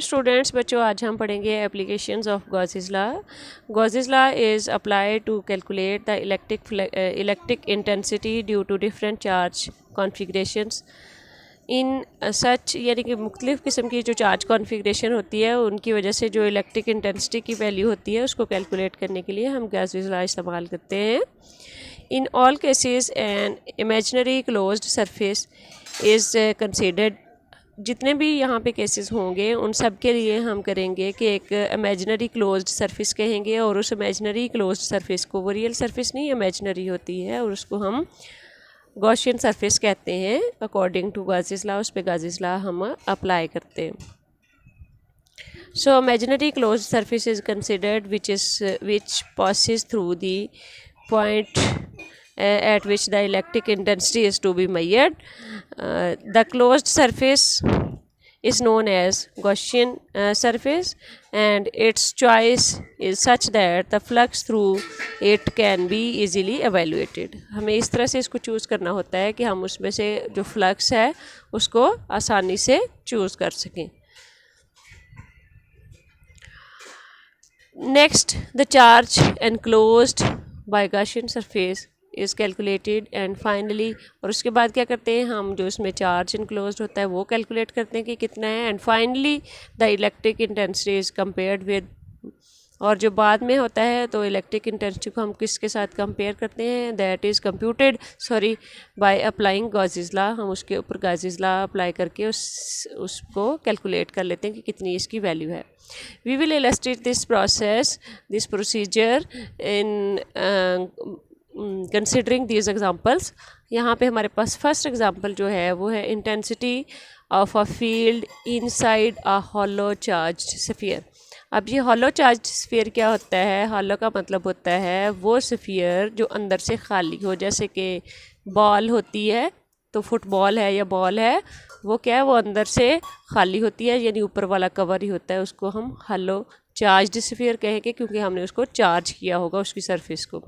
Students बच्चों, आज हम पढ़ेंगे applications of Gauss's law. Gauss's law is applied to calculate the electric intensity due to different charge configurations in such, यानी कि मुख्तलिफ़ किस्म की जो चार्ज कॉन्फ़िगरेशन होती है उनकी वजह से जो इलेक्ट्रिक इंटेंसिटी की वैल्यू होती है उसको कैलकुलेट करने के लिए हम गॉसेस लॉ इस्तेमाल करते हैं। In all cases an imaginary closed surface is considered. जितने भी यहाँ पे केसेस होंगे उन सब के लिए हम करेंगे कि एक इमेजिनरी क्लोज्ड सरफेस कहेंगे, और उस इमेजिनरी क्लोज्ड सरफेस को, वो रियल सरफेस नहीं इमेजिनरी होती है, और उसको हम गॉसियन सरफेस कहते हैं। अकॉर्डिंग टू गॉसेस लॉ, उस पर गॉसेस लॉ हम अप्लाई करते हैं। So imaginary closed surface is considered which passes through the point at which the electric intensity is to be measured. The closed surface is known as Gaussian surface, and its choice is such that the flux through it can be easily evaluated. हमें इस तरह से इसको choose करना होता है कि हम उसमें से जो फ्लक्स है उसको आसानी से चूज़ कर सकें। Next, the charge enclosed by Gaussian surface is calculated and finally, और उसके बाद क्या करते हैं हम, जो उसमें चार्ज इनक्लोज्ड होता है वो कैलकुलेट करते हैं कि कितना है, and finally the electric intensity is compared with, और जो बाद में होता है तो इलेक्ट्रिक इंटेंसिटी को हम किसके साथ कंपेयर करते हैं, that is computed by applying Gauss's law. हम उसके ऊपर गॉसेस लॉ अप्लाई करके उसको कैलकुलेट कर लेते हैं कि कितनी इसकी वैल्यू है। We will illustrate this procedure in considering these examples. यहाँ पे हमारे पास फर्स्ट एग्जांपल जो है वो है intensity of a field inside a hollow charge sphere. अब ये हॉलो चार्ज स्फीयर क्या होता है? हॉलो का मतलब होता है वो स्फीयर जो अंदर से खाली हो, जैसे कि बॉल होती है, तो फुटबॉल है या बॉल है, वो क्या है, वो अंदर से खाली होती है, यानी ऊपर वाला कवर ही होता है, उसको हम हॉलो चार्ज्ड स्फीयर कहेंगे क्योंकि हमने उसको चार्ज किया होगा उसकी सरफेस को।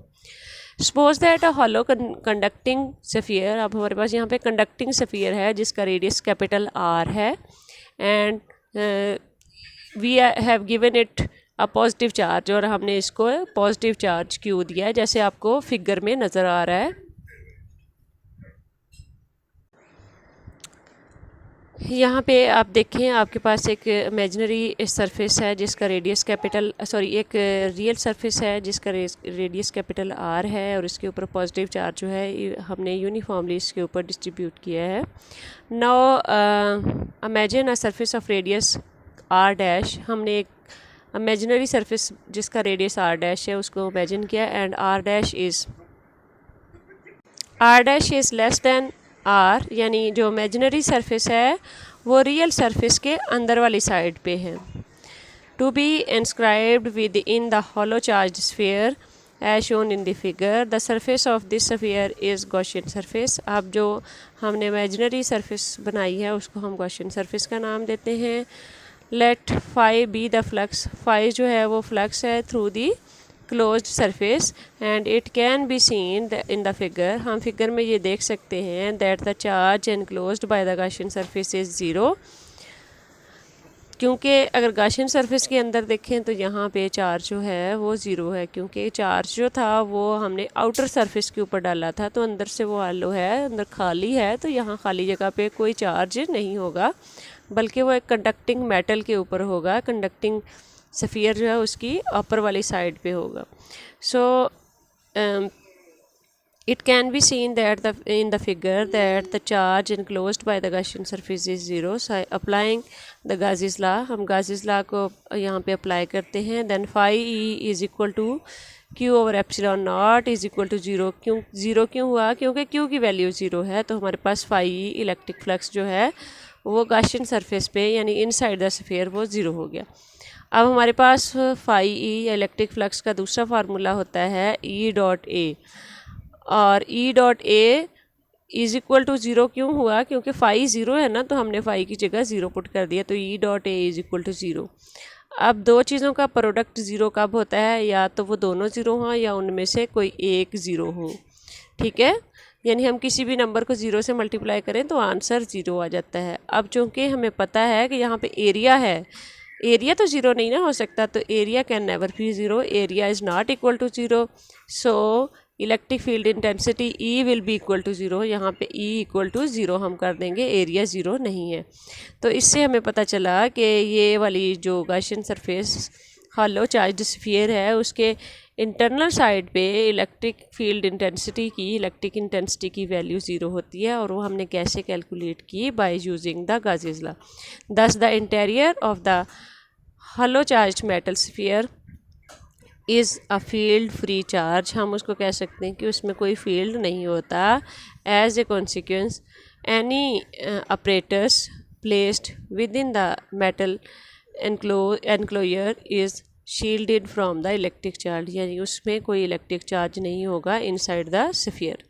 Suppose that a hollow conducting sphere, अब हमारे पास यहाँ पे कंडक्टिंग स्फीयर है जिसका रेडियस कैपिटल आर है, and we have given it a positive charge, और हमने इसको पॉजिटिव चार्ज क्यू दिया है, जैसे आपको फिगर में नज़र आ रहा है। यहाँ पे आप देखें, आपके पास एक इमेजिनरी सरफेस है जिसका रेडियस कैपिटल, एक रियल सरफेस है जिसका रेडियस कैपिटल आर है, और इसके ऊपर पॉजिटिव चार्ज जो है हमने यूनिफॉर्मली इसके ऊपर डिस्ट्रीब्यूट किया है। Now imagine a surface of radius R dash, हमने एक इमेजिनरी सरफेस जिसका रेडियस आर डैश है उसको इमेजिन किया, and R dash is less than R, यानी जो इमेजिनरी सरफेस है वो रियल सरफेस के अंदर वाली साइड पे है। To be inscribed within the hollow charge sphere as shown in the figure, the surface of this sphere is Gaussian surface. अब जो हमने इमेजिनरी सरफेस बनाई है उसको हम गॉसियन सरफेस का नाम देते हैं। Let phi be the flux, phi जो है वो फ्लक्स है through the closed surface, and it can be seen in the figure, हम फिगर में ये देख सकते हैं that the charge enclosed by the Gaussian surface is zero, क्योंकि अगर गॉसियन सरफेस के अंदर देखें तो यहाँ पे चार्ज जो है वो ज़ीरो है, क्योंकि चार्ज जो था वो हमने आउटर सरफेस के ऊपर डाला था, तो अंदर से वो हॉलो है, अंदर खाली है, तो यहाँ खाली जगह पे कोई चार्ज नहीं होगा, बल्कि वो एक कंडक्टिंग मेटल के ऊपर होगा, कंडक्टिंग स्फीयर जो है उसकी अपर वाली साइड पे होगा। So it can be seen that in the figure that the charge enclosed by the Gaussian surface is zero. Applying the Gauss's law, हम गॉसेस लॉ को यहाँ पे अप्लाई करते हैं। Then phi E is equal to Q over epsilon naught is equal to zero. Zero क्यों हुआ? क्योंकि Q की वैल्यू ज़ीरो है, तो हमारे पास फाई ई इलेक्ट्रिक फ्लक्स जो है वो गॉसियन सरफेस पे यानी इनसाइड द स्फीयर वो ज़ीरो हो गया। अब हमारे पास फाई ई इलेक्ट्रिक फ्लक्स का दूसरा फार्मूला होता है ई डॉट ए, और E dot A is equal to zero क्यों हुआ? क्योंकि फाई ज़ीरो है ना, तो हमने फाई की जगह ज़ीरो पुट कर दिया, तो E dot A is equal to zero. अब दो चीज़ों का प्रोडक्ट ज़ीरो कब होता है? या तो वो दोनों ज़ीरो हों या उनमें से कोई एक ज़ीरो हो, ठीक है, यानी हम किसी भी नंबर को ज़ीरो से मल्टीप्लाई करें तो आंसर ज़ीरो आ जाता है। अब चूँकि हमें पता है कि यहाँ पे एरिया है, एरिया तो ज़ीरो नहीं ना हो सकता, तो area can never be zero, area is not equal to zero, so electric field intensity E will be equal to zero. यहाँ पे ई इक्वल टू ज़ीरो हम कर देंगे, एरिया ज़ीरो नहीं है। तो इससे हमें पता चला कि ये वाली जो Gaussian surface hollow charged sphere है उसके इंटरनल साइड पे इलेक्ट्रिक फील्ड इंटेंसिटी की, इलेक्ट्रिक इंटेंसिटी की वैल्यू ज़ीरो होती है, और वो हमने कैसे कैलकुलेट की, बाय यूजिंग द गॉसियस लॉ। दस the interior of the hollow charged metal sphere is a field free charge. हम उसको कह सकते हैं कि उसमें कोई फील्ड नहीं होता। As a consequence any apparatus placed within the metal enclosure is shielded from the electric charge, यानी उसमें कोई इलेक्ट्रिक चार्ज नहीं होगा इनसाइड द स्फीयर।